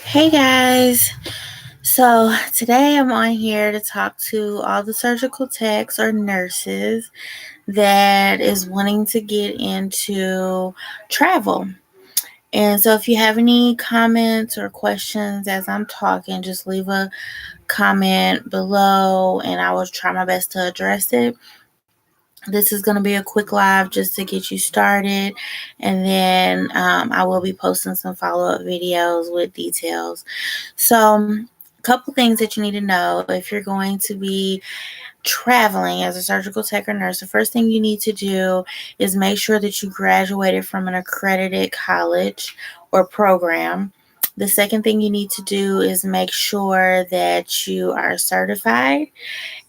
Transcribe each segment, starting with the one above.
Hey guys, so today I'm on here to talk to all the surgical techs or nurses that is wanting to get into travel. And so if you have any comments or questions as I'm talking, just leave a comment below and I will try my best to address it. This is going to be a quick live just to get you started, and then I will be posting some follow-up videos with details. So, a couple things that you need to know if you're going to be traveling as a surgical tech or nurse. The first thing you need to do is make sure that you graduated from an accredited college or program. The second thing you need to do is make sure that you are certified.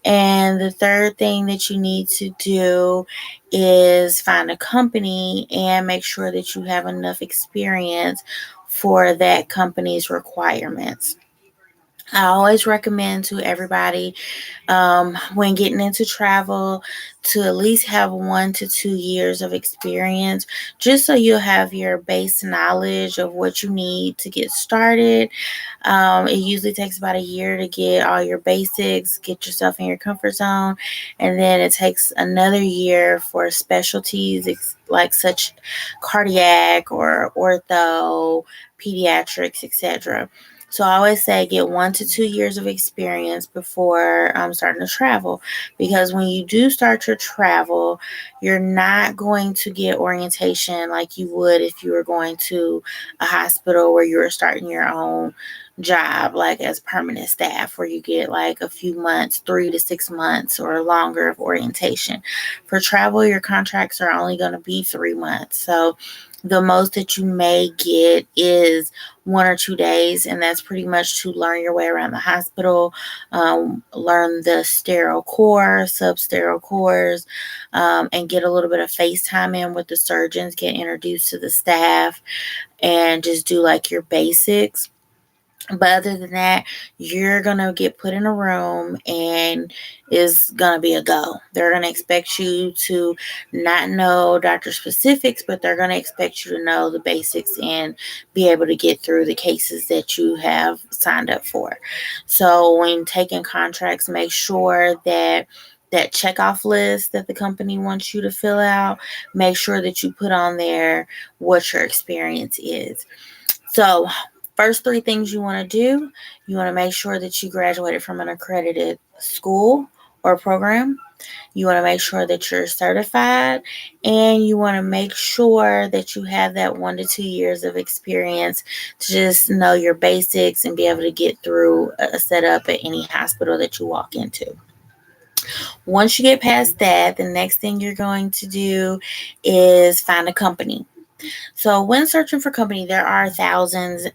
And the third thing that you need to do is find a company and make sure that you have enough experience for that company's requirements. I always recommend to everybody when getting into travel to at least have 1 to 2 years of experience, just so you'll have your base knowledge of what you need to get started. It usually takes about a year to get all your basics, get yourself in your comfort zone, and then it takes another year for specialties like such cardiac or ortho, pediatrics, etc. So I always say get 1 to 2 years of experience before starting to travel, because when you do start your travel, you're not going to get orientation like you would if you were going to a hospital where you were starting your own job, like as permanent staff, where you get like a few months, 3 to 6 months or longer of orientation. For travel, your contracts are only going to be 3 months. So the most that you may get is 1 or 2 days, and that's pretty much to learn your way around the hospital, learn the sterile core, sub-sterile cores, and get a little bit of FaceTime in with the surgeons, get introduced to the staff, and just do like your basics. But other than that, you're going to get put in a room and it's going to be a go. They're going to expect you to not know doctor specifics, but they're going to expect you to know the basics and be able to get through the cases that you have signed up for. So when taking contracts, make sure that checkoff list that the company wants you to fill out, make sure that you put on there what your experience is. So first 3 things you want to do, you want to make sure that you graduated from an accredited school or program. You want to make sure that you're certified, and you want to make sure that you have that 1 to 2 years of experience to just know your basics and be able to get through a setup at any hospital that you walk into. Once you get past that, the next thing you're going to do is find a company. So when searching for company, there are thousands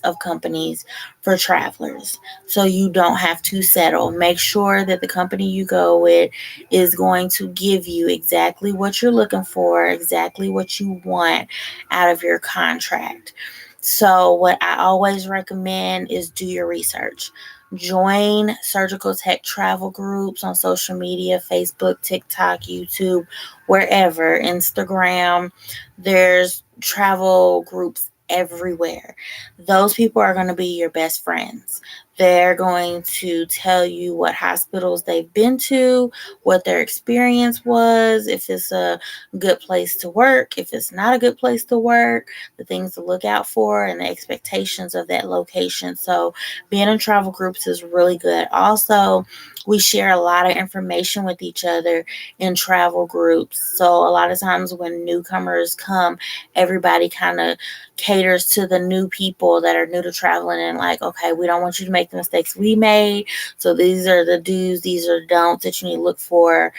of companies for travelers. So you don't have to settle. Make sure that the company you go with is going to give you exactly what you're looking for, exactly what you want out of your contract. So what I always recommend is do your research. Join surgical tech travel groups on social media, Facebook, TikTok, YouTube, wherever, Instagram. There's travel groups everywhere. Those people are going to be your best friends. They're going to tell you what hospitals they've been to, what their experience was, if it's a good place to work, if it's not a good place to work, the things to look out for, and the expectations of that location. So being in travel groups is really good. Also, we share a lot of information with each other in travel groups. So a lot of times when newcomers come, everybody kind of caters to the new people that are new to traveling and like, okay, we don't want you to make the mistakes we made. So these are the do's, these are the don'ts that you need to look for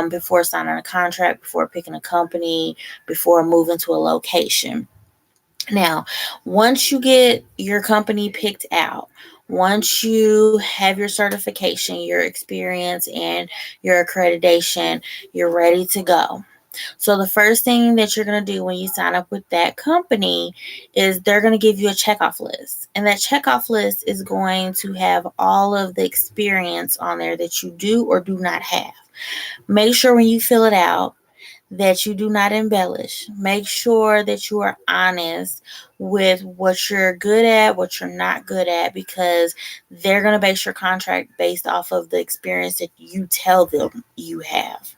before signing a contract, before picking a company, before moving to a location. Now, once you get your company picked out, once you have your certification, your experience, and your accreditation, you're ready to go. So the first thing that you're going to do when you sign up with that company is they're going to give you a checkoff list. And that checkoff list is going to have all of the experience on there that you do or do not have. Make sure when you fill it out that you do not embellish. Make sure that you are honest with what you're good at, what you're not good at, because they're going to base your contract based off of the experience that you tell them you have.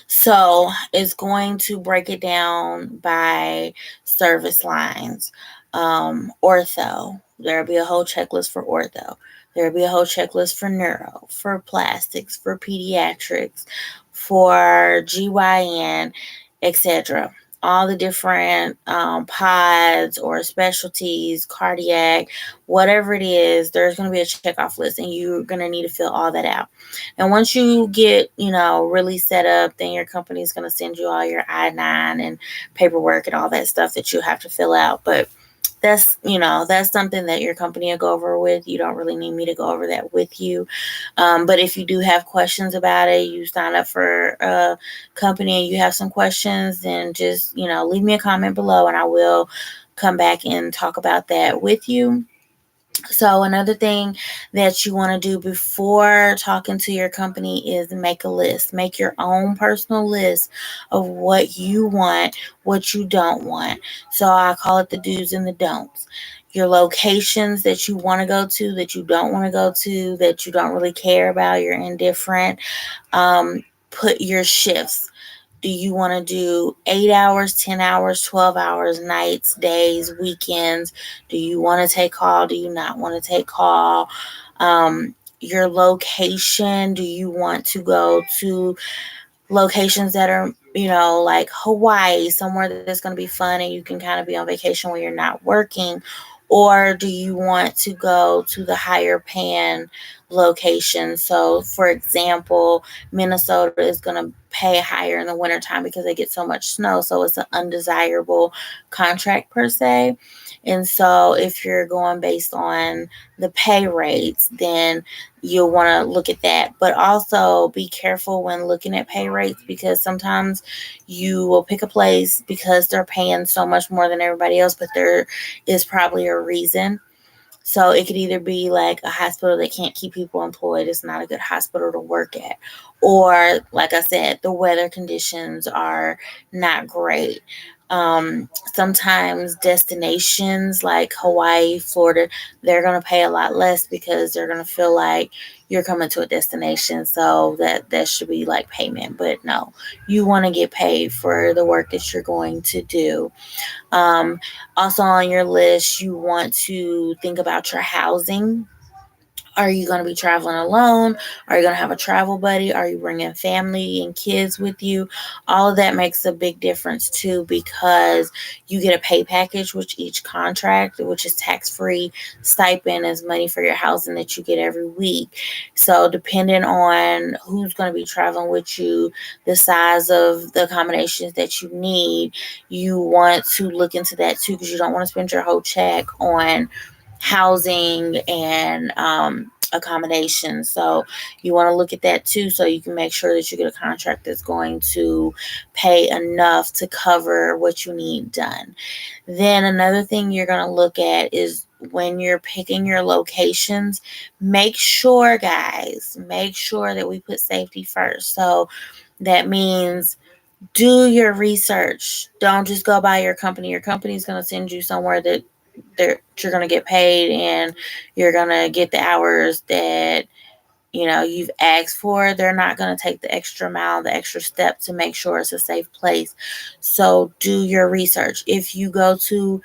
So it's going to break it down by service lines. Ortho, there'll be a whole checklist for ortho. There'll be a whole checklist for neuro, for plastics, for pediatrics, for GYN, etc. All the different pods or specialties, cardiac, whatever it is, there's going to be a checkoff list, and you're going to need to fill all that out. And once you get, really set up, then your company is going to send you all your I-9 and paperwork and all that stuff that you have to fill out. But that's something that your company will go over with. You don't really need me to go over that with you. But if you do have questions about it, you sign up for a company and you have some questions, then just, leave me a comment below and I will come back and talk about that with you. So another thing that you want to do before talking to your company is make a list. Make your own personal list of what you want, what you don't want. So I call it the do's and the don'ts. Your locations that you want to go to, that you don't want to go to, that you don't really care about, you're indifferent. Put your shifts. Do you want to do 8 hours, 10 hours, 12 hours, nights, days, weekends? Do you want to take call? Do you not want to take call? Your location. Do you want to go to locations that are, like Hawaii, somewhere that's going to be fun and you can kind of be on vacation when you're not working? Or do you want to go to the higher paying location? So, for example, Minnesota is going to pay higher in the wintertime because they get so much snow. So, it's an undesirable contract per se. And so, if you're going based on the pay rates, then you'll want to look at that. But also be careful when looking at pay rates, because sometimes you will pick a place because they're paying so much more than everybody else, but there is probably a reason. So it could either be like a hospital that can't keep people employed, it's not a good hospital to work at. Or, like I said, the weather conditions are not great. Sometimes destinations like Hawaii, Florida, they're going to pay a lot less because they're going to feel like you're coming to a destination. So that should be like payment. But no, you want to get paid for the work that you're going to do. Also on your list, you want to think about your housing. Are you going to be traveling alone? Are you going to have a travel buddy? Are you bringing family and kids with you? All of that makes a big difference too, because you get a pay package with each contract, which is tax-free. Stipend is money for your housing that you get every week. So depending on who's going to be traveling with you, the size of the accommodations that you need, you want to look into that too, because you don't want to spend your whole check on housing and accommodations. So you want to look at that too, so you can make sure that you get a contract that's going to pay enough to cover what you need done. Then another thing you're going to look at is when you're picking your locations, make sure, guys, make sure that we put safety first. So that means do your research. Don't just go by your company. Your company is going to send you somewhere that you're going to get paid and you're going to get the hours that you've asked for. They're not going to take the extra mile, the extra step to make sure it's a safe place. So do your research. If you go to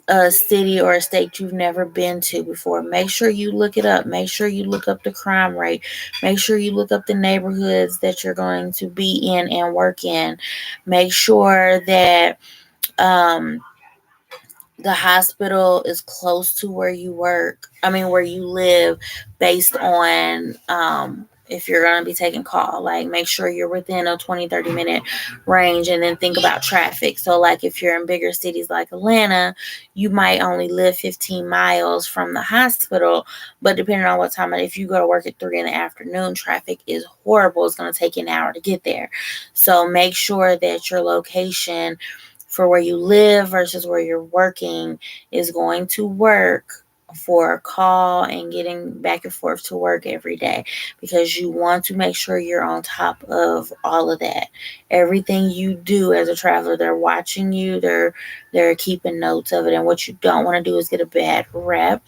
a city or a state you've never been to before, make sure you look it up. Make sure you look up the crime rate. Make sure you look up the neighborhoods that you're going to be in and work in. Make sure that the hospital is close to where you work. Where you live, based on if you're going to be taking call. Like, make sure you're within a 20-30 minute range, and then think about traffic. So like if you're in bigger cities like Atlanta, you might only live 15 miles from the hospital, but depending on what time, if you go to work at 3 in the afternoon, traffic is horrible. It's going to take you an hour to get there. So make sure that your location for where you live versus where you're working is going to work for a call and getting back and forth to work every day, because you want to make sure you're on top of all of that. Everything you do as a traveler, they're watching you, they're keeping notes of it. And what you don't want to do is get a bad rep,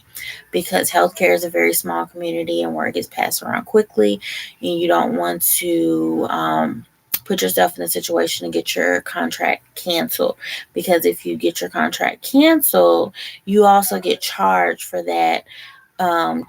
because healthcare is a very small community and word gets passed around quickly, and you don't want to put yourself in a situation to get your contract canceled, because if you get your contract canceled, you also get charged for that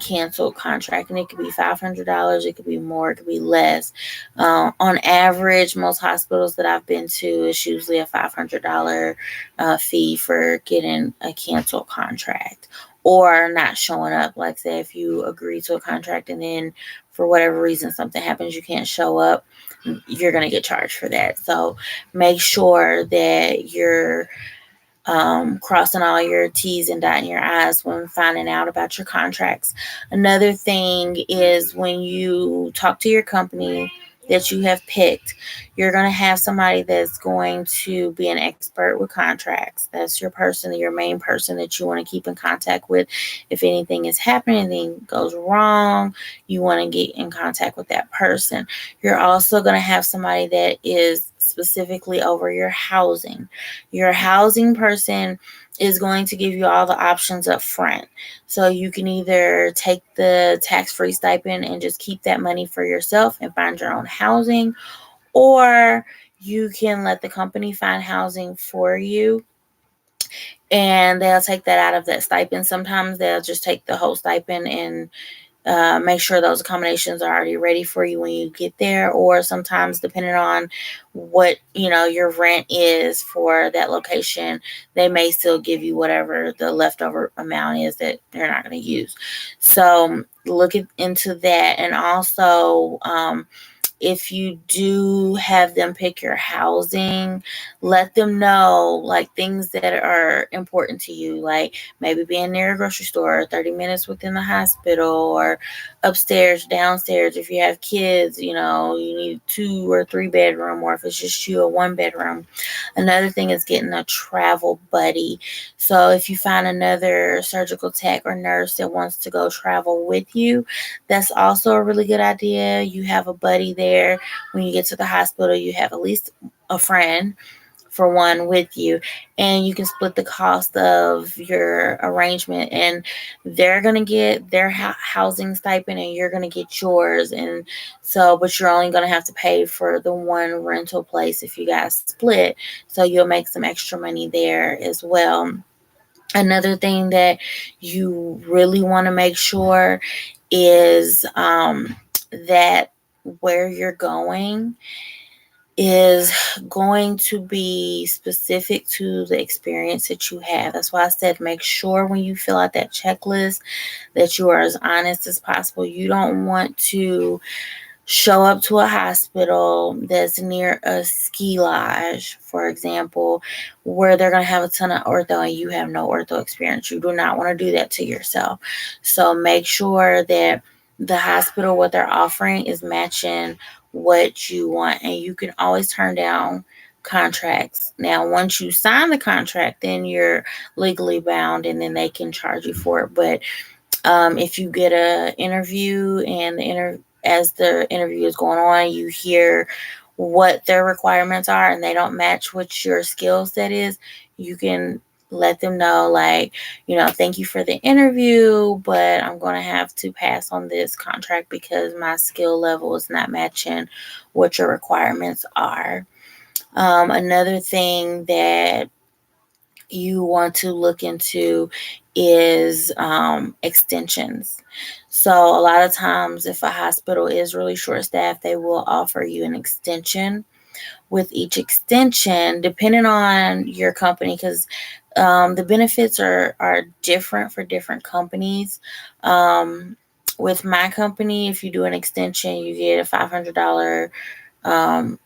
canceled contract, and it could be $500, it could be more, it could be less. On average, most hospitals that I've been to, it's usually a $500 fee for getting a canceled contract or not showing up. Like, say, if you agree to a contract and then for whatever reason something happens, you can't show up, you're going to get charged for that. So make sure that you're crossing all your T's and dotting your I's when finding out about your contracts. Another thing is, when you talk to your company that you have picked, you're going to have somebody that's going to be an expert with contracts. That's your person, your main person that you want to keep in contact with. If anything is happening, anything goes wrong, you want to get in contact with that person. You're also going to have somebody that is specifically over your housing. Your housing person is going to give you all the options up front. So you can either take the tax-free stipend and just keep that money for yourself and find your own housing, or you can let the company find housing for you and they'll take that out of that stipend. Sometimes they'll just take the whole stipend and make sure those accommodations are already ready for you when you get there. Or sometimes, depending on what your rent is for that location, they may still give you whatever the leftover amount is that they're not going to use. So look into that. And also, if you do have them pick your housing, let them know like things that are important to you, like maybe being near a grocery store, 30 minutes within the hospital, or upstairs, downstairs. If you have kids, you need 2 or 3 bedroom, or if it's just you, a 1 bedroom. Another thing is getting a travel buddy. So if you find another surgical tech or nurse that wants to go travel with you, that's also a really good idea. You have a buddy there. When you get to the hospital, you have at least a friend, for one, with you, and you can split the cost of your arrangement, and they're going to get their housing stipend and you're going to get yours. And so, but you're only going to have to pay for the one rental place if you guys split, so you'll make some extra money there as well. Another thing that you really want to make sure is that where you're going is going to be specific to the experience that you have. That's why I said make sure when you fill out that checklist that you are as honest as possible. You don't want to show up to a hospital that's near a ski lodge, for example, where they're going to have a ton of ortho and you have no ortho experience. You do not want to do that to yourself. So make sure that the hospital, what they're offering, is matching what you want. And you can always turn down contracts. Now, once you sign the contract, then you're legally bound and then they can charge you for it. But if you get an interview and as the interview is going on, you hear what their requirements are and they don't match what your skill set is, you can let them know, like, thank you for the interview, but I'm going to have to pass on this contract because my skill level is not matching what your requirements are. Another thing that you want to look into is extensions. So a lot of times, if a hospital is really short staffed, they will offer you an extension. With each extension, depending on your company, because the benefits are different for different companies. With my company, if you do an extension, you get a $500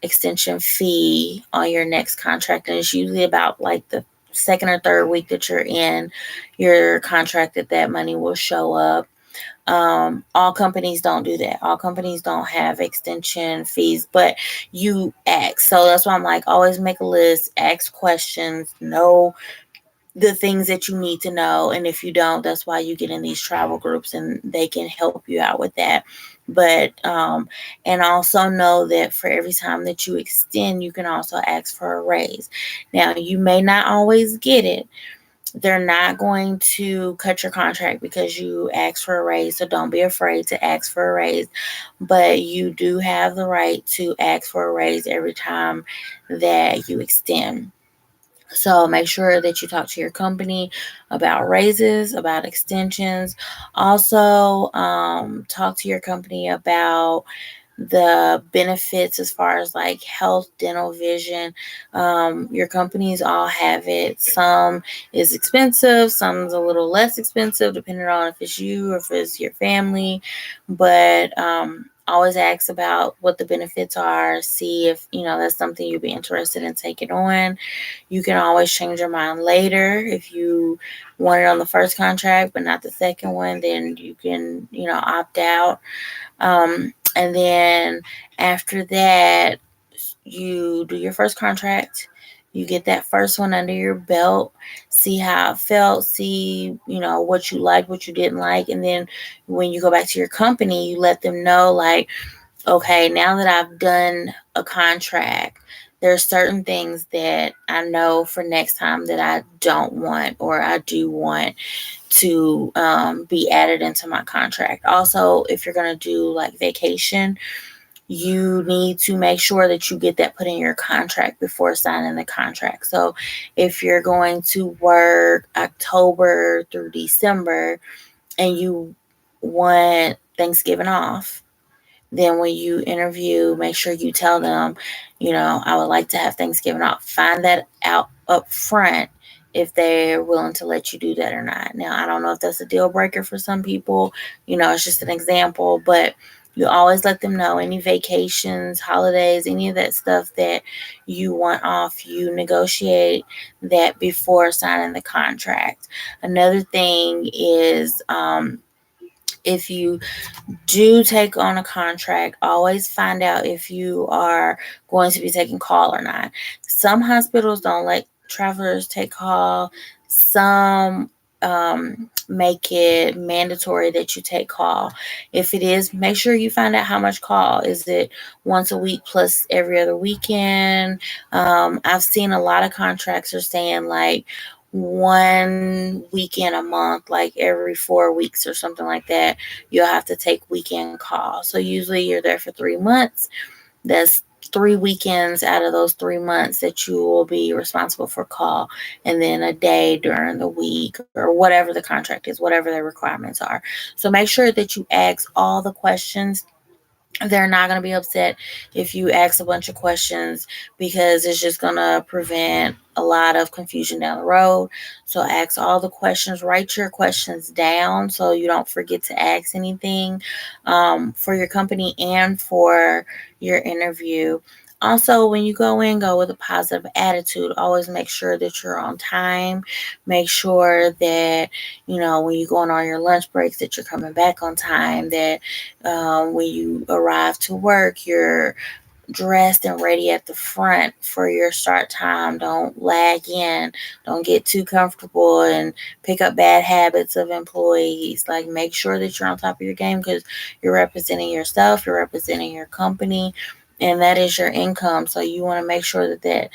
extension fee on your next contract, and it's usually about like the second or third week that you're in your contract that money will show up. All companies don't do that. All companies don't have extension fees, but you ask. So that's why I'm like, always make a list, ask questions, know the things that you need to know. And if you don't, that's why you get in these travel groups and they can help you out with that. But and also know that for every time that you extend, you can also ask for a raise. Now, you may not always get it. They're not going to cut your contract because you ask for a raise, so don't be afraid to ask for a raise. But you do have the right to ask for a raise every time that you extend. So make sure that you talk to your company about raises, about extensions. Also, talk to your company about the benefits as far as like health, dental, vision. Your companies all have it. Some is expensive, some's a little less expensive, depending on if it's you or if it's your family. But always ask about what the benefits are. See if that's something you'd be interested in taking on. You can always change your mind later if you want it on the first contract but not the second one. Then you can opt out. And then after that, you do your first contract. You get that first one under your belt, see how it felt, see, what you liked, what you didn't like. And then when you go back to your company, you let them know, like, okay, now that I've done a contract, there's certain things that I know for next time that I don't want or I do want to be added into my contract. Also, if you're going to do like vacation, you need to make sure that you get that put in your contract before signing the contract. So if you're going to work October through December and you want Thanksgiving off, then when you interview, make sure you tell them, I would like to have Thanksgiving off. Find that out up front if they're willing to let you do that or not. Now, I don't know if that's a deal breaker for some people. It's just an example, but you always let them know any vacations, holidays, any of that stuff that you want off, you negotiate that before signing the contract. Another thing is, if you do take on a contract, always find out if you are going to be taking call or not. Some hospitals don't let travelers take call. Some make it mandatory that you take call. If it is, make sure you find out how much call. Is it once a week plus every other weekend? I've seen a lot of contracts are saying like 1 weekend a month, like every 4 weeks or something like that, you'll have to take weekend calls. So usually you're there for 3 months. That's 3 weekends out of those 3 months that you will be responsible for call, and then a day during the week or whatever the contract is, whatever the requirements are. So make sure that you ask all the questions. They're not going to be upset if you ask a bunch of questions because it's just going to prevent a lot of confusion down the road. So ask all the questions, write your questions down so you don't forget to ask anything for your company and for your interview. Also, when you go in, go with a positive attitude. Always make sure that you're on time. Make sure that, when you're going on your lunch breaks, that you're coming back on time, that when you arrive to work, you're dressed and ready at the front for your start time. Don't lag in. Don't get too comfortable and pick up bad habits of employees. Like, make sure that you're on top of your game because you're representing yourself, you're representing your company, and that is your income. So you want to make sure that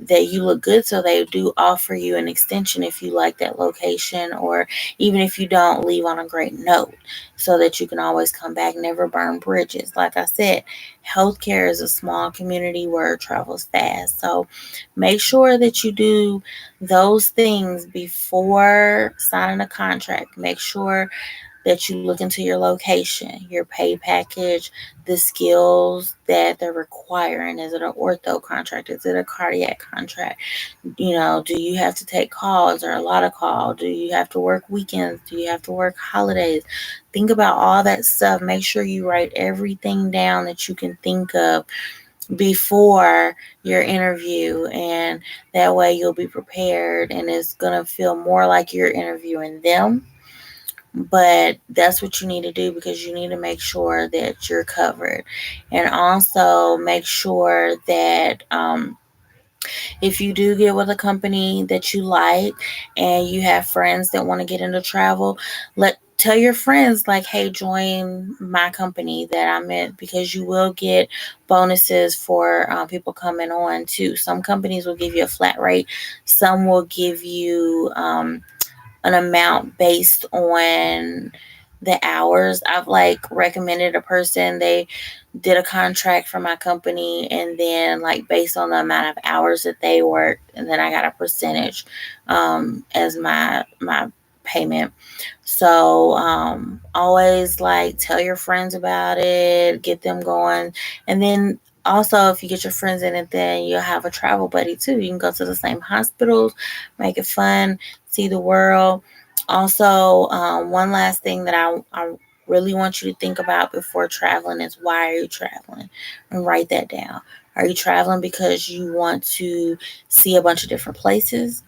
you look good, so they do offer you an extension if you like that location, or even if you don't, leave on a great note so that you can always come back. Never burn bridges. Like I said, healthcare is a small community where it travels fast. So make sure that you do those things before signing a contract. Make sure that you look into your location, your pay package, the skills that they're requiring. Is it an ortho contract? Is it a cardiac contract? Do you have to take calls? Is there a lot of call? Do you have to work weekends? Do you have to work holidays? Think about all that stuff. Make sure you write everything down that you can think of before your interview, and that way you'll be prepared and it's going to feel more like you're interviewing them. But that's what you need to do because you need to make sure that you're covered. And also make sure that If you do get with a company that you like and you have friends that want to get into travel, tell your friends like, hey, join my company that I'm in, because you will get bonuses for people coming on too. Some companies will give you a flat rate. Some will give you an amount based on the hours. I've like recommended a person, they did a contract for my company, and then like based on the amount of hours that they worked, and then I got a percentage as my payment. So always like tell your friends about it, get them going. And then also, if you get your friends in it, then you'll have a travel buddy too. You can go to the same hospitals, make it fun, see the world. Also, one last thing that I really want you to think about before traveling is, why are you traveling? And write that down. Are you traveling because you want to see a bunch of different places?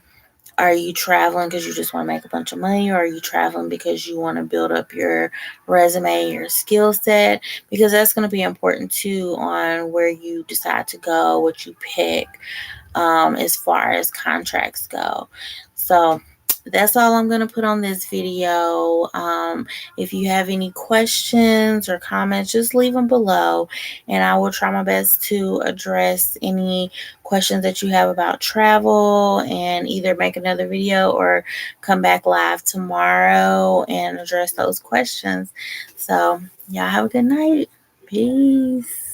Are you traveling because you just want to make a bunch of money? Or are you traveling because you want to build up your resume, your skill set? Because that's going to be important too on where you decide to go, what you pick, as far as contracts go. So that's all I'm going to put on this video. If you have any questions or comments, just leave them below, and I will try my best to address any questions that you have about travel, and either make another video or come back live tomorrow and address those questions. So y'all have a good night. Peace.